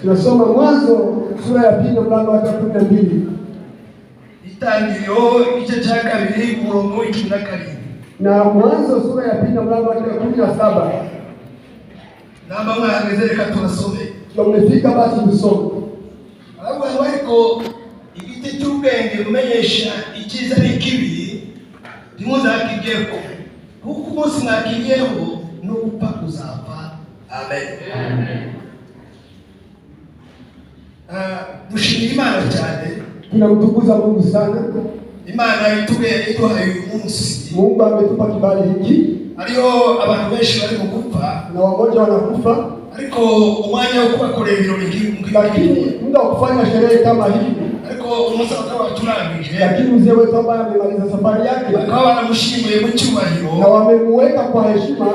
Tunasoma Mwanzo sura ya 2 mlango wa 12. Itangiriro igice cya 2 umurongo wa 12. Na Mwanzo sura ya 2 mlango wa 17. Namba mwahageze reka turasome. Tumefika basi tusome. Ariko igiti cy'ubwenge bumenyesha icyiza n'ikibi ntimuzakigeko kuko umunsi mwakigiyeho no gupfa kuzapfa. Amen. Dushimira Imana cyane. Tunamtukuza Mungu sana. Imana iduhaye uyu munsi. Mungu ametupa kibali hiki. Ariyo abantu benshi bari mu gupfa na wagonjwa wanakufa, ariko umwanya wo kubakorera ibirori lakini muda wa kufanya sherehe kama hii, ariko umusaza waturangije, lakini mzee wetu ambaye amemaliza safari yake akawa anamushimiye mu cyubahiro na wamemuweka kwa heshima,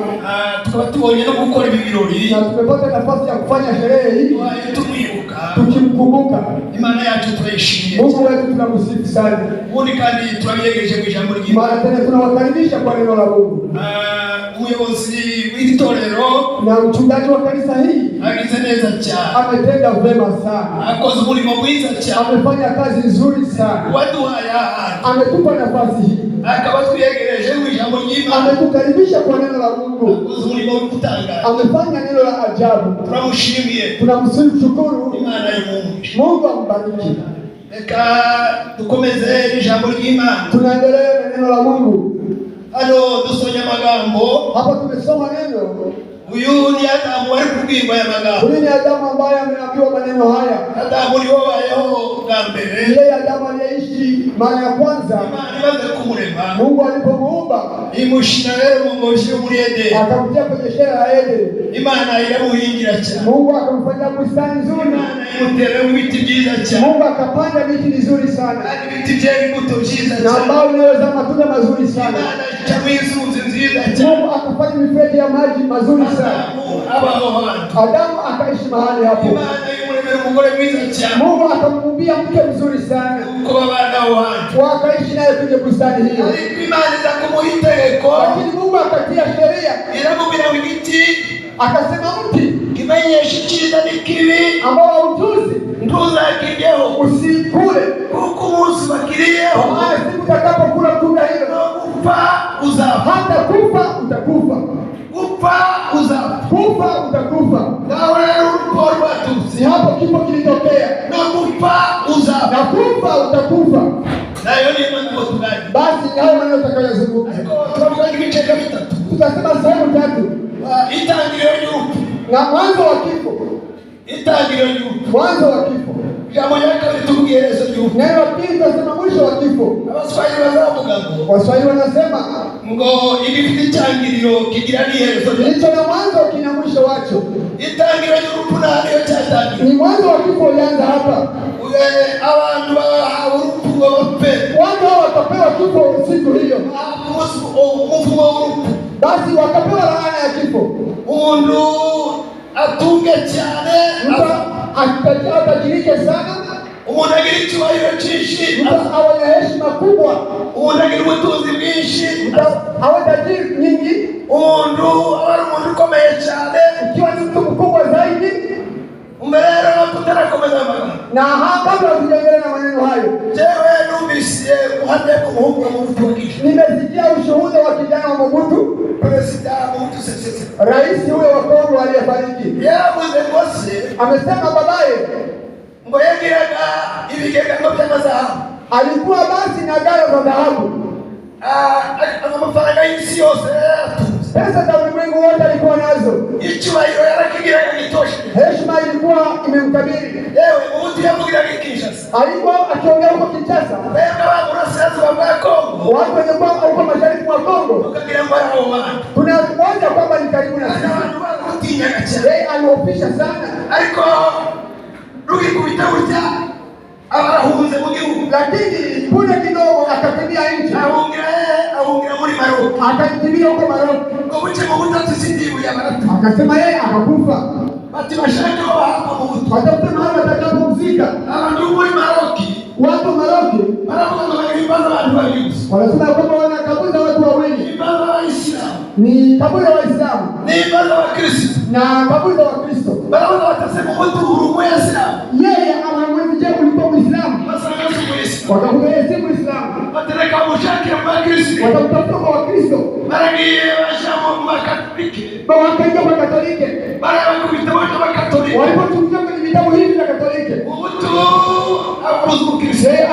tukaba tubonye no gukora ibirori na tumepata nafasi ya kufanya sherehe hii tumwibuka, tukimkumbuka Imana yacu turayishimiye. Mungu wetu tunamsifu sana. Ubundi kandi turabiyegereje mu ijambo ry'Imana. Mara tena tunawakaribisha kwa neno la Mungu. Umuyobozi w'itorero na mchungaji wa kanisa hii agize neza cyane, ametenda vema sana, akoze umurimo mwiza cyane, amefanya kazi nzuri sana, waduhaya ametupa nafasi hii, akaba twiyegereje mu ijambo ry'Imana, ametukaribisha kwa neno la Mungu, akoze umurimo w'utangaza, amefanya neno la ajabu. Turamushimiye, tunamshukuru. Imana y'umuntu, Mungu ambariki. Reka dukomeze ijambo ry'Imana, tunaendelea na neno la Mungu. Hano dusomye amagambo, hapa tumesoma neno. Uyu ni Adamu wari kubwirwa aya magambo. Huyu ni Adamu ambaye ameambiwa maneno haya. Adamu ni wabayeho bwa mbere. Yeye Adamu aliyeishi mara ya kwanza Imana imaze kumurema, Mungu alipomuumba imushira rero mu ngozi yo muri Edeni, akamtia kwenye shera ya Edeni. Imana iramuhingira cyane, Mungu akamfanyia bustani nzuri, Imana imutera ibiti byiza cyane, Mungu akapanda miti mizuri sana, ibiti byera imbuto byiza cyane, na ambao inaweza matunda mazuri sana. Imana ikamwizuza nziza cyane, Mungu akafanya mifereji ya maji mazuri sana. Adamu akaishi mahali hapo. Imana imuremera umugore mwiza cyane, Mungu akamumbia mke mzuri sana, uko babana wantu wakaishi naye kwenye bustani hiyo. Imana iza kumuha itegeko, lakini Mungu akatia sheria, iramubwira igiti, akasema mti kimenyesha icyiza n'ikibi ambao haujuzi ntuzakiryeho, usikule kuko umunsi bakiriyeho, maana siku utakapokula tunda hilo gupfa uzapfa. Hata kufa utakufa, gupfa uzapfa, kufa utakufa. nawe urupfu rwatutse, si hapo kifo kilitokea, na gupfa uzapfa, na kufa utakufa. nayo ni mambo tugani. Basi hayo maneno tutakayozungumza, tutavuga ibice bitatu, tutasema sehemu tatu: itangiriro ry'urupfu na mwanzo wa kifo. Itangiriro ry'urupfu, mwanzo wa kifo. Jambo la kabiri tubwiye Yesu ry'urupfu. Neno la pili tutasema mwisho wa kifo. Abaswahili bazavuga ngo, Waswahili wanasema ngo igifite itangiriro kigira n'iherezo, kilicho na mwanzo kina mwisho wacho. Itangiriro ry'urupfu nariyo cyatangira, ni mwanzo wa kifo ulianza hapa. Abantu bahawe urupfu ngo bapfe, watu hao wakapewa kifo siku hiyo, umuvumo w'urupfu, basi wakapewa laana ya kifo. Umuntu atunge cyane, atajirike sana, umuntu agira icyubahiro cyinshi, awe na heshima kubwa, umuntu agira ubutunzi bwinshi, awe tajiri nyingi, umuntu ari umuntu ukomeye cyane, ikiwa ni mtu mkubwa zaidi. Umerero tutarakomeza amagana, na kabla tujaendelea na maneno hayo, jewe numvise uhamye ku muhungu wa Mobutu wakisha, nimesikia ushuhuda wa kijana wa Mobutu, President Mobutu Sese Sese, rais huyo wa Kongo aliyefariki. yaravuze ngose, amesema babaye ngo yagiraga ibigega by'amazahabu, alikuwa basi na gala za dhahabu, amafaranga y'isi yose, pesa za ulimwengu wote alikuwa nazo, icyubahiro yarakigiraga gitoshe, heshima ilikuwa imemkabili. yewe Mobutu yavugiraga Kinshasa, alikuwa akiongea huko Kinshasa, bega wa burasirazuba bwa Kongo, watu wenye kwa huko mashariki mwa Kongo, tukagira ngo ari abo bantu, tunaona kwamba ni karibu na sisi. abantu bakutinyaga cyane, yeye aliofisha sana, ariko rugi kubitabuja abarahunze mu gihugu, lakini punde kidogo akakimbia nchi, ahungira muri Maroc, akakimbia huko Maroc, ngo buce mu butatu sindibu ya Maroc, akasema yeye akakufa. bati bashaka bahamba mu butu, watafuta mahali watakapomzika. abantu muri Maroc, watu Maroc baravuga ngo bagimbaza abantu babiri, wanasema kwamba wanakabuza watu wawili, imbaza Waislamu, ni kaburi la Waislamu ni imbaza wa Kristo, na kaburi la Wakristo. Wakristo baragiye bashamo Makatoliki, wakaingia kwa Katoliki, walipochunguza kwenye vitabu hivi vya Katoliki,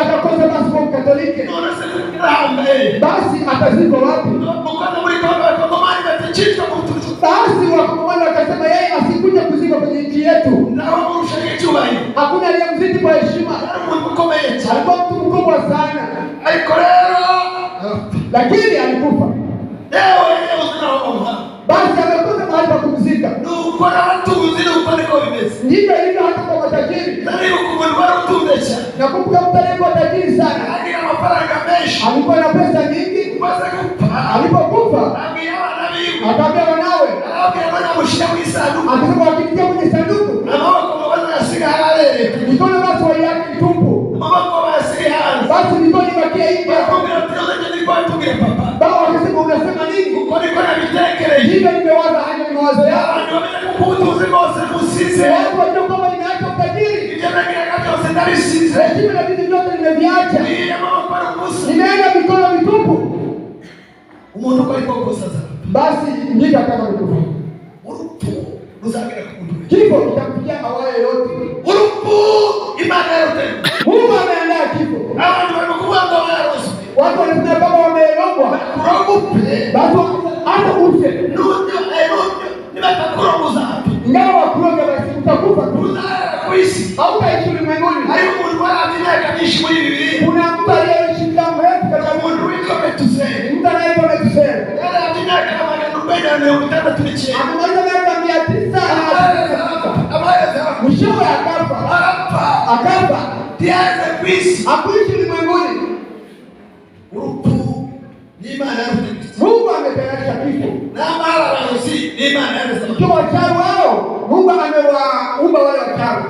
akakosa basi kwa Katoliki, basi atazikwa wapi? Basi Wakongomani wakasema yeye asikuja kuzikwa kwenye nchi yetu. Hakuna aliyemzidi kwa heshima, alikuwa mtu mkubwa sana, lakini alikufa. Basi amekosa mahali pa kumzika. Ndivyo hivyo hata kwa matajiri. Nakumbuka mtu aliyekuwa tajiri sana, alikuwa na pesa nyingi. Alipokufa akaambia wanawe, akisema wakiingia kwenye sanduku mikono basi waiache tupu, basi mikono ibakie hivi. Baba wakasema unasema nini? Hivyo nimewaza haya ni mawazo yao. Watu wajua kwamba nimeacha utajiri, heshima na vitu vyote nimeviacha, nimeenda mikono mitupu. Basi ndivyo kama mitupu. Kifo kitamfikia awaye yote. Mungu ameandaa kifo. Watu wanasema kama wamerogwa, basi hata ufe ingawa wakuroga, basi utakufa tu, hautaishi ulimwenguni. Kuna mtu aliyeishi muda mrefu katika Mungu, mtu anaitwa Metusela, amemaliza miaka 900, mwishowe akafa, hakuishi ulimwenguni. Mungu ametayarisha kifo. Ikiwa wachawi wao, Mungu amewaumba wale wachawi.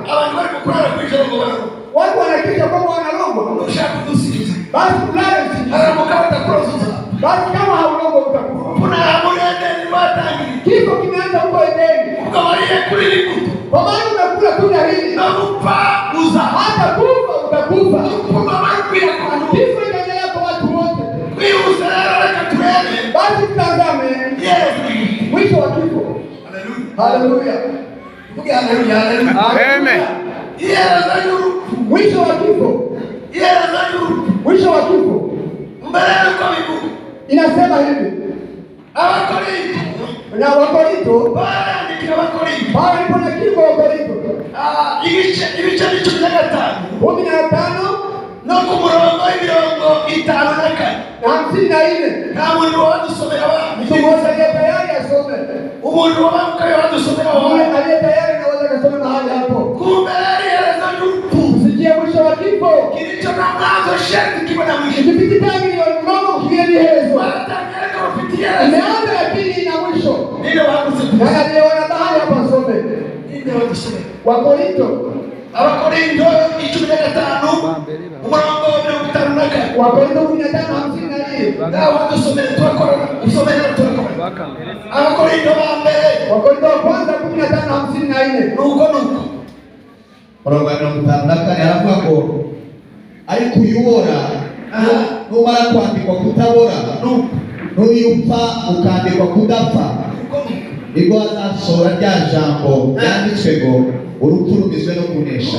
Watu wanakisha kwamba wanalogwa, basi kulala usiku. Basi kama haulogwa utakufa. Kifo kimeanza huko Edeni. Kwa maana umekula tunda hili, hata kufa utakufa. Kifo inaendelea kwa watu wote. Basi tutazame mwisho wa kifo. Haleluya. Amen. Mwisho wa kifo. Mwisho wa kifo. Inasema hivi. Na Wakorinto, Paulo aliponakili kwa Wakorinto ibice 15 no ku murongo w'imirongo 54 nta muntu wadusomera mmoja aliye tayari asome, umuntu wamkaye wadusomera wale aliye tayari naweza kusoma mahali hapo. Kumbe alieleza yupo usikie mwisho wa kifo kilicho na mwanzo sharti kiwe na mwisho. Kipindi tangu ni mambo kielezwa imeanza lakini ina mwisho. Ndio hapo na aliona mahali hapo asome. Ndio wadusomera Wakorinto 15 umurongo wa 54 Wakorinto 15:54 na wadusomera twakora usomera twakora Abakorinto ba mbere Wakorinto wa kwanza 15:54 nuko murongo wa 54 aravuga ngo ariko uyobora numara kwandikwa kutabora n'uyupfa ukandikwa kudapfa nibwo azasohora rya jambo ryanditswe ngo urupfu rugizwe no kunesha.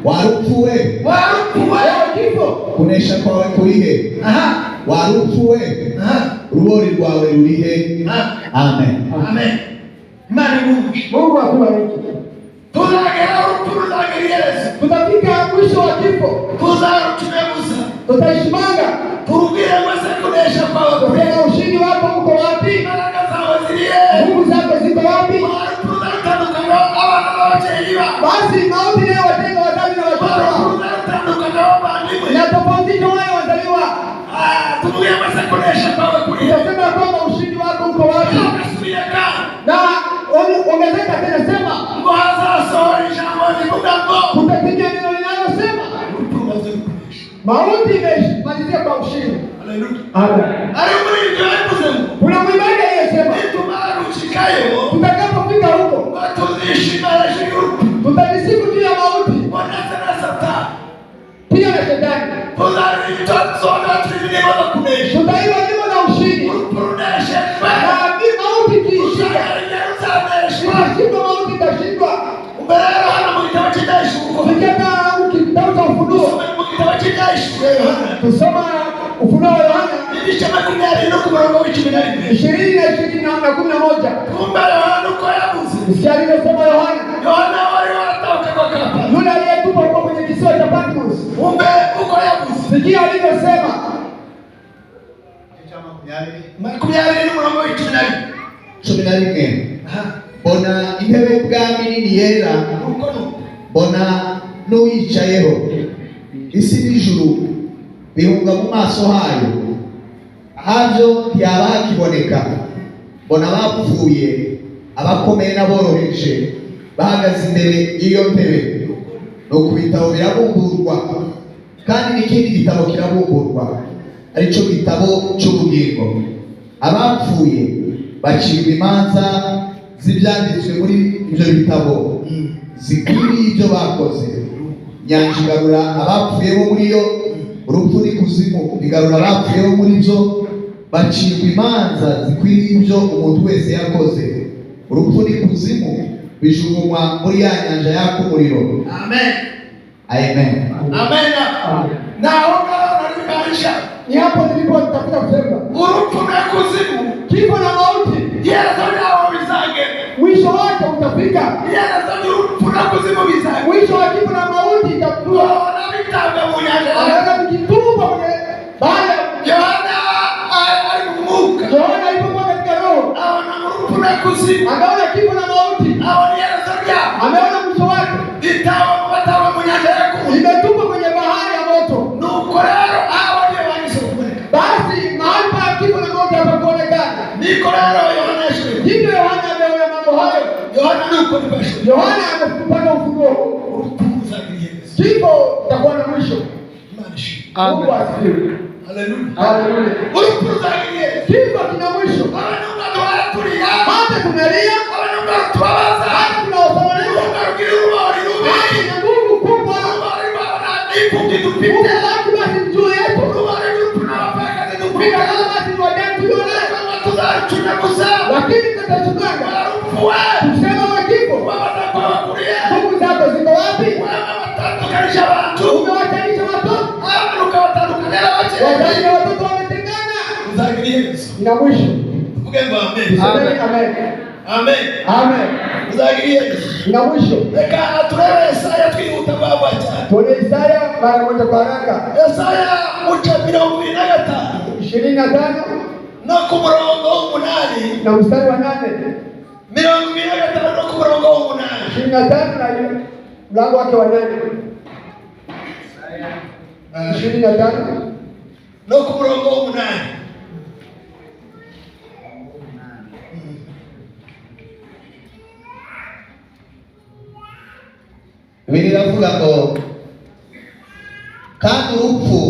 Warupfuwe kifo kunesha kwawe kurihe? Warupfuwe urubori rwawe rurihe? Amen. Amen. Imani Mungu akubariki. Tuzagera urupfu ruzagereza. Tutafika mwisho wa kifo. Tuzarutumeguza. Tutashimanga. Turubwire mwese kunesha kwawe. Tupenda ushindi wako uko wapi? Baraka zawe ziliye. Mungu zako ziko wapi? Basi mauti leo watenga wazazi na watoto. Inatofautisha wale wazaliwa. Tunasema kwamba ushindi wako uko wapi? Na ongezeka tena sema. Utapiga neno linalosema. Mauti imemalizia kwa ushindi. Amen. Kuna mwimbaji aliyesema tutakapofika huko tutajisifu juu ya mauti pia na shetani. Tutaiba nyimbo za ushindi. Na mauti kishinda. Ukishindwa mauti itashindwa. Ukitaka ukitafuta ufunuo. Tusoma Ufunuo wa Yohana 20:20-11. Msikia alivyosema Yohana. Yule aliyetupwa huko kwenye kisiwa cha Patmos. Sikia alivyosema. Bona intebe bwami nini yera, bona n'uyicayeho, isi n'ijuru bihunga mu maso hayo, habyo ntiyaba hakiboneka. Bona bapfuye, abakomeye n'aboroheje bahagaze imbere y'iyo ntebe, no ku bitabo birabumburwa, kandi n'ikindi gitabo kirabumburwa, aricyo gitabo cy'ubugingo. Abapfuye bacibwa imanza z'ibyanditswe muri ibyo bitabo zikwiriye ibyo bakoze. Nyanja igarura abapfuye bo muri yo, urupfu n'ikuzimu bigarura abapfuye bo muri byo, bacibwa imanza zikwiriye ibyo umuntu wese yakoze. Urupfu n'ikuzimu bijugunywa muri ya nyanja yaka umuriro. Amen. Amen. Amen. Ni hapo nilipo nitakuja kusema. Urupfu na kuzimu, Kifo na mauti. Mwisho wake utafika. Mwisho wa kifo na mauti itakuwa. Anaanza kujitupa kwenye bahari. Yohana alipokuwa katika roho, akaona kifo na mauti. Ameona mwisho wake. Imetupwa kwenye bahari ya moto. Basi mahali pa kifo na mauti hapakuonekana. Hivyo Yohana ameona mambo hayo. Yohana amepata ufunuo. Kifo itakuwa na mwisho. Mungu asifiwe. Haleluya. Kifo kina mwisho. Hata tunalia, hata tunaosomalia. Hata na Mungu kubwa. Mungu basi juu yetu. Lakini tutachukanga. Kusema wakifo. Mungu zako ziko wapi? Umewatanisha watoto. Wazazi na watoto wametengana. Ina mwisho. Amen. Amen. Amen. Ina mwisho. Tuone Isaya mara moja kwa haraka. 25 no ku murongo w'umunani na mstari wa 8. 25 no ku murongo w'umunani. 25 na mlango wake wa 8. 25 no ku murongo w'umunani. Biravuga ngo kandi urupfu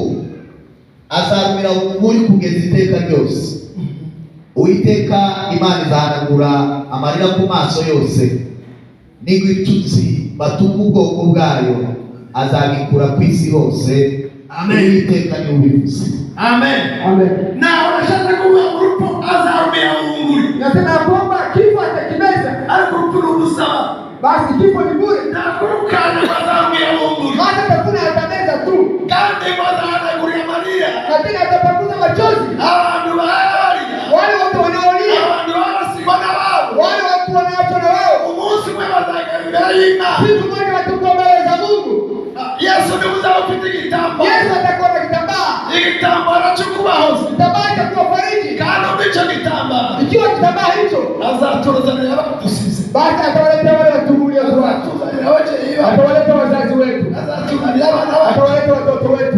azarumira muri kugeza iteka ryose. Uwiteka Imana izahanagura amarira ku maso yose, n'igitutsi batumva ubwoko bwayo azabikura ku isi hose. Amen. Uwiteka ni ubivuze. Amen. Amen. Na unashaka kuwa urupfu azarumira unguri. Nasema kwamba kifo atakimeza. Urupfu n'ubusaba. Basi kifo ni bure. Na kurukana azarumira unguri. Hata takuna atameza tu. Kandi bazahanagura amarira. Lakini atapakuza machozi. Abantu bahari. Wale watu wanaolia. Abantu basigwa na wao. Wale watu wanaachwa na wao. Umunsi mwe bazagarira Imana. Siku moja watakuwa mbele za Mungu. Yesu ndibuza ufite igitambaro. Yesu atakuwa na kitambaa. Igitambaro cyo kubahoza. Kitambaa cha kuwafariji. Kandi icyo gitambaro. Ikiwa kitambaa hicho azatuzanira abadusize. basi atawaletea wale watubulia watu. Atawaletea wazazi wetu. Atawaletea watoto wetu.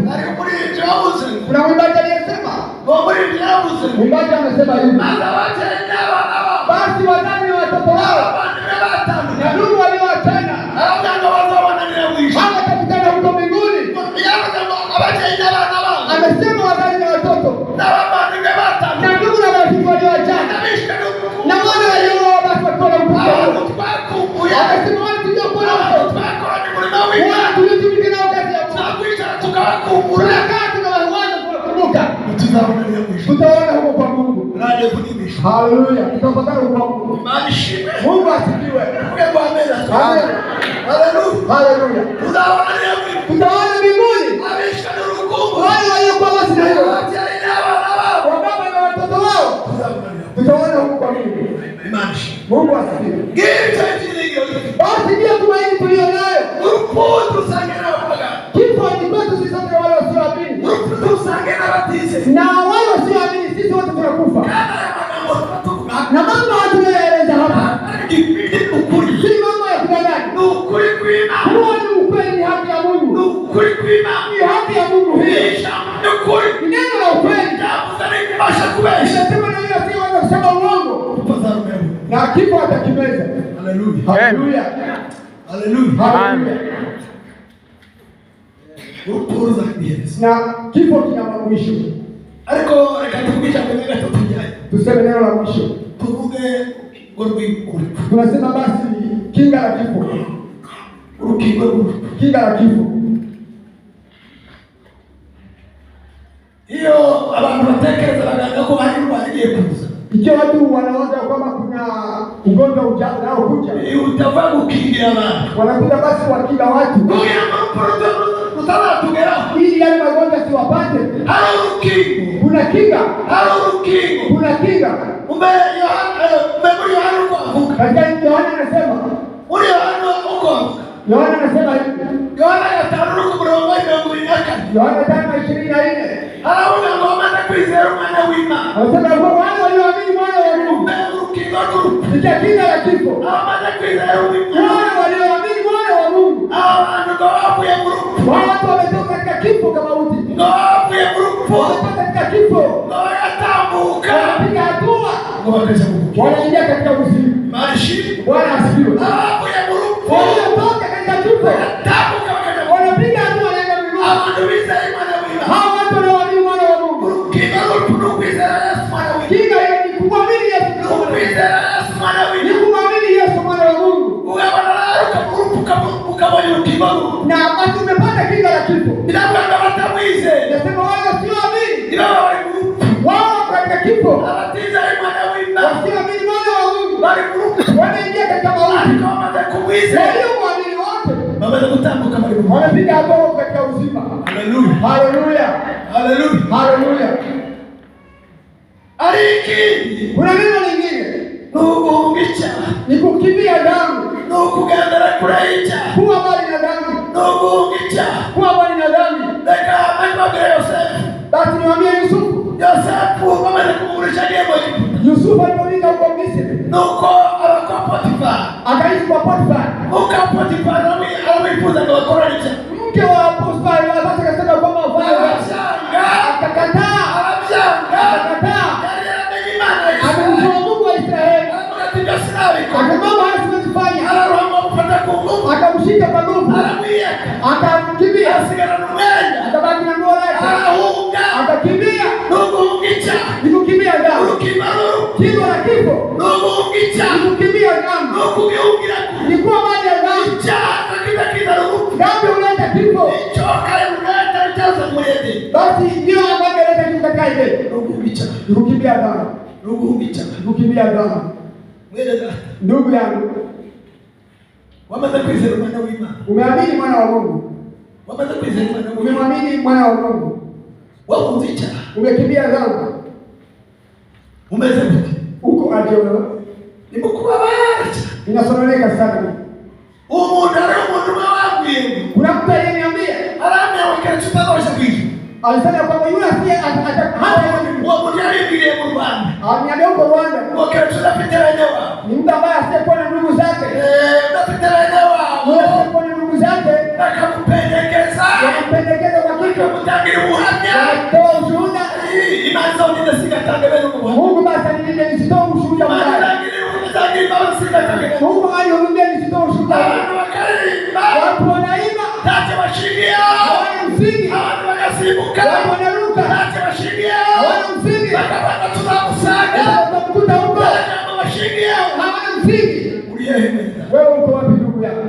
Kuna mwimbaji aliyesema. Mwimbaji amesema hivi. Basi wazazi na watoto wao na ndugu walioachana hawatakutana huko mbinguni. Amesema wazazi na watoto na ndugu na marafiki walioachana na wale walioa basi watoto upendo. Amesema wale tuliokuwa nao wale tuliotumika nao kazi ya Mungu tunakaa tutaona huko kwa Mungu. Haleluya, tutapata huko kwa Mungu. Mungu asifiwe. Amen. Haleluya. Tutaona mbinguni wale waliokuwa wasio wababa na watoto wao. Tutaona huko kwa Mungu. Mungu asifiwe. Basi ndio tumaini tulio nayo. Kifo ni kwetu sisi sote wale wasioamini. Na wale wasioamini sisi wote tunakufa. Na mambo tunayoeleza hapa si mambo ya kudanganya. Huo ni ukweli, ni haki ya Mungu. Ni haki ya Mungu hii. Ni neno la ukweli. Inasema na yeye asiweza kusema uongo. Na kifo atakimeza. Haleluya. Haleluya. Na kifo kina mwisho. Tuseme neno la mwisho. Tunasema basi kinga la kifo. Kinga la kifo. Hiyo abantu batekereza baganga ko bari bagiye kuza. Ikiwa watu wanaona kwamba kuna ugonjwa ujao nao kuja, utavaa kukingia watu. Wanakuja basi wakinga watu. Ili yale magonjwa siwapate. Kuna kinga. Kuna kinga. Katika Yohana anasema. Yohana anasema hivi. Yohana 5:24. Anasema kwa wale walioamini mwana wa Mungu. Kinga la kifo. Wale walioamini mwana wa Mungu. Watu wametoka katika kifo kama mauti. Wametoka katika kifo. Wanapiga hatua. Wanaingia katika uzima. Bwana asifiwe. Wametoka katika kifo. Wanapiga hatua wanaenda mbinguni. Hao watu wanaoamini mwana wa Mungu. Kinga ni kumwamini Yesu. Ni kumwamini Yesu mwana wa Mungu. Na basi umepata kinga la kifo. Nasema wale wasioamini wao katika kifo. Wasioamini mwana wa Mungu wanaingia katika mauti. Waliomwamini wote wanapiga hatua katika uzima. Haleluya. Kuna neno lingine. Ni kukimbia damu. Kuwa mbali na dhambi. Kuwa mbali na dhambi. Basi niwaambie Yusufu alipofika huko Misri. Akaishi kwa Potifa. Mke wa Potifa akasema kwamba akakataa. Akamjua Mungu wa Israeli. Akamwomba asifanye. Akamshika kwa nguvu. Akamkimbia. Akabaki na nguo lake. Akakimbia. Nikukimbia damu. Kinga la kifo. Nikukimbia damu. Nikuwa maji ya damu. Damu huleta kifo. Basi ndio ambayo huleta kifo kaide. Nikukimbia damu. Nikukimbia damu. Ndugu yangu, umeamini mwana wa Mungu. Umemwamini mwana wa Mungu. Umekimbia dhambi. Uko aje wewe? Inasononeka sana. Kuna mtu aliniambia. Alisema kwamba yule asiye Aniambia huko Rwanda. Ni mtu ambaye asiyekuwa na ndugu zake. Asiyekuwa na ndugu zake. Wanampendekeza kwa kitu. Wanatoa ushuhuda. Mungu basi nilinde nisitoe ushuhuda mbaya. Mungu anihurumie nisitoe ushuhuda mbaya. Watu wanaimba. Hawana msingi. Watu wanaruka. Hawana msingi. Utakuta huko. Hawana msingi. Wewe uko wapi ndugu yangu?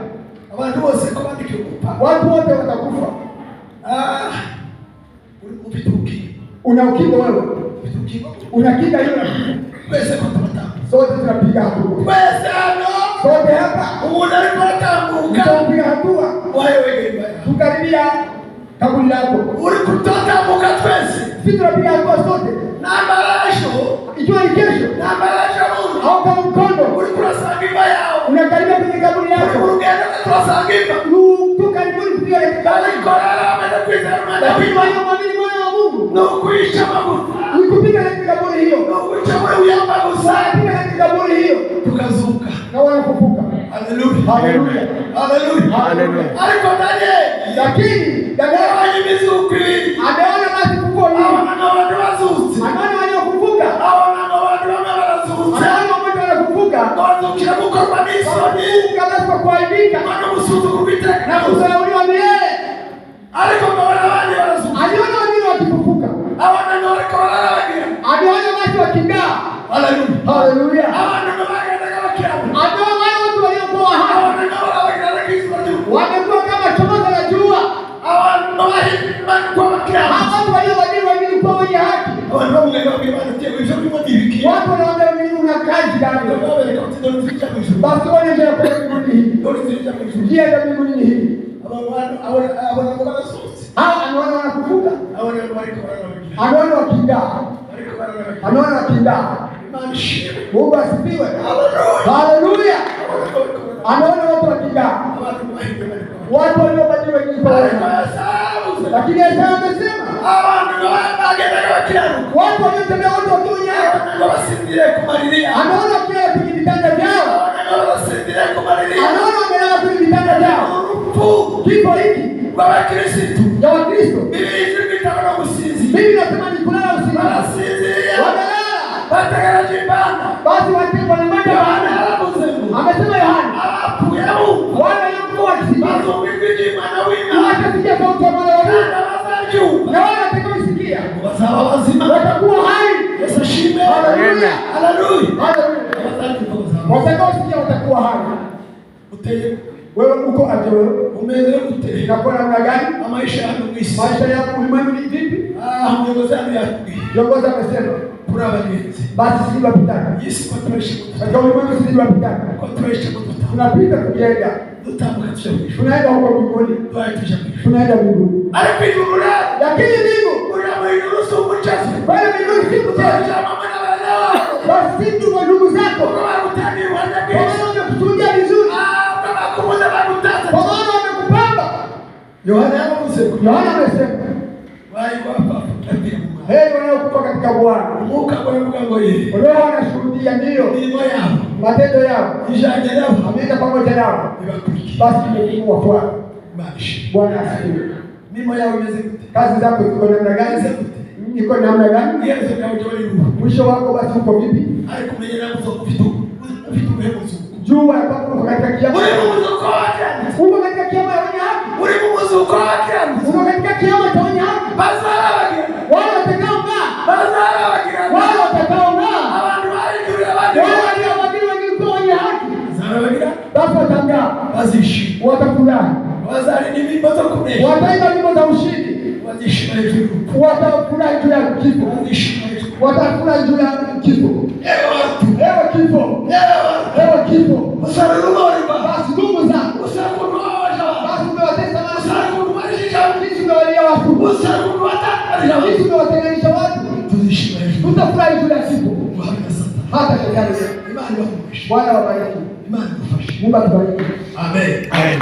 Watu wote watakufa. Unakinga wewe. Unakinga hiyo. Pesa kwa tamu. Sote tunapiga hatua. Pesa no. Sote hapa. Unalipotambuka. Tunapiga hatua. Wewe mbaya. Tukaribia kaburi lako. Ulikutoka mboga twesi. Sisi tunapiga hatua sote. Na barasho. Ikiwa ni kesho. Na barasho Mungu. Au kama mkondo. Ulikula sangiba yao. Unakaribia kwenye kaburi lako. Unaenda kwa sangiba. Tukaribuni kupiga kaburi. Korala amekuita mada. Lakini wao mwamini mwana wa Mungu. No kuisha magufa. Ukupiga katika kaburi hiyo. No kuisha uyamba kusali. Kupiga katika kaburi hiyo. Tukazuka. Na wanafufuka. Haleluya. Haleluya. Haleluya. Haleluya. Aliko ndani. Lakini dagara Mizuki. ameona basi kufufuka nini? Awana watu wazuti. Anaona waliofufuka. Awana watu wazuti. Anaona watu wanafufuka. Kwanza ukirabuka kwa misoni. Kama kwa kuaibika. Wana msutu kupita. Na kusauliwa milele. Aliko wana wale wazuti. Aliona wengine wakifufuka. Awana wale kwa wale. Ameona watu wakigaa. Haleluya. Haleluya. Awana wale kwa kiapo. Ameona wale watu waliokuwa hapa. Awana wale kwa kiapo. Wamekuwa kama chomoza la jua. Awana wale kwa kiapo. Hao watu waliobadili wengine kwa wenye haki. Awana wale kwa kiapo. Watu wanaomba wengine una kazi ndani. Basi wale ndio kwa mbinguni hii. Njia ya mbinguni hii. Hao anaona wanafufuka. Anaona wakigaa. Anaona wakigaa. Mungu asifiwe. Haleluya. Anaona watu wakigaa. Watu waliobadili wengine kwa wenye haki. Lakini Yesu amesema watu waliotembea wote wakiwa wenye haki. Anaona kila kwenye vitanda vyao. Anaona wamelala kwenye vitanda vyao. Kifo hiki ya Wakristo. Mimi nasema ni kulala usingizi. Wamelala. Basi watemwa na maji ya Bwana. Amesema Yohana. Wale waliokuwa wakisikia. Watasikia sauti ya Bwana wa Mungu. Na wale watakaosikia. Watakuwa hai. Haleluya. Haleluya. Watakaosikia watakuwa hai. Wewe uko aje wewe? Umeelewa? Unakuwa namna gani? Maisha yangu ngisi. Maisha yako ulimwengu ni vipi? Miongozi yangu ya Viongozi wamesema kuraba niwezi. basi sisi tunapitana. Yesu kwa tuishi. Katika ulimwengu sisi tunapitana. Kwa tuishi kwa tuta. Tunapita tukienda. Tutamka tushawishi. Tunaenda huko mbinguni. Tuatishawishi. Tunaenda mbinguni. Alipigula. Lakini mbingu kuna mbingu sio mchazi. bali mbinguni si mchezo. Basi sisi ndio ndugu zako. Kwa maana wamekusudia vizuri. Kwa maana wamekupamba. Yohana amesema heri wanaokufa katika Bwana. Wao wanashuhudia ndio matendo yao. Ameenda pamoja nao. Basi Mungu wafuate. Bwana asifiwe. Kazi zako ziko namna gani? Iko namna gani? Mwisho wako basi uko vipi? Jua hapo katika kiama. Uko katika kiama ya wenye haki. Uko katika kiama cha wenye haki. Wale watakaong'aa. Wale watakaong'aa. Wale waliobadili wengine kwa wenye haki. Basi watang'aa. Watafurahi. Wataimba nyimbo za ushindi. Watafurahi juu ya kifo. Watafurahi juu ya kifo. Ewe kifo. Ewe kifo. Basi ndugu zangu. Basi umewatesa watu. Sisi tumewalia watu. Sisi tumewatenganisha watu. Tutafurahi juu ya kifo. Hata shetani. Bwana wabariki. Mungu atubariki. Amen.